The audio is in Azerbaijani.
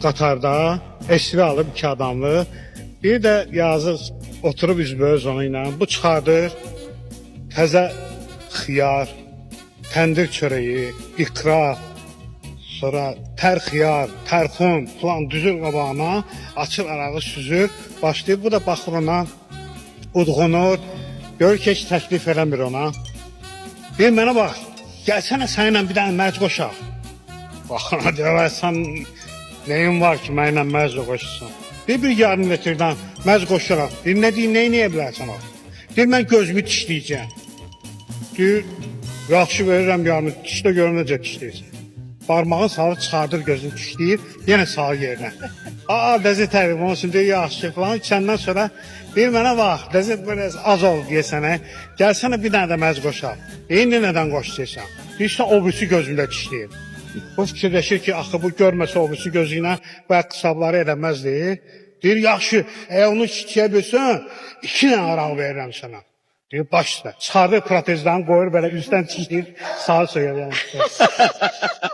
Qatarda esri alıb 2 adamlı. Bir də yazıq oturub üzbəüz onu ilə. Bu çıxardır təzə xiyar, təndir çörəyi, iqra, sonra tər xiyar, tərxun falan düzür qabağına, açır arağı süzür, başlayır. Bu da baxır ona, udğunur, görür ki, heç təklif eləmir ona. Bir mənə bax, gəlsənə səninlə bir dənə mərc qoşaq. Baxana deyir, sən neyin var ki, mənimlə mərc qoşursan? Bir yarım metrdən mərc qoşaraq, deyir, nə deyim, neyə bilərsən o? Deyir, mən gözümü dişləyəcəm. Deyir, yaxşı verirəm yarımı, dişlə görüm necə dişləyirsən. Barmağın salı çıxardır, gözünü dişləyir, yenə salı yerinə. Ləzzət tərif, onun üçün deyir, yaxşı falan, içəndən sonra bir mənə bax, ləzzət böyle az oldu deyəsənə, gəlsənə bir dənə də mərc qoşaq. İndi nədən qoşacaqsan? Deyirsən, o birisi gözümdə dişləyir. Bu fikirləşir ki, axı bu görməsə o birisi gözü ilə bu hesabları eləməzdi. Deyir, yaxşı, onu kiçiyə bölsən, 2 dənə araq verirəm sənə. Deyir, baş üstə. Çıxardır protezdən, qoyur belə üstdən dişləyir, sağı söyləyir.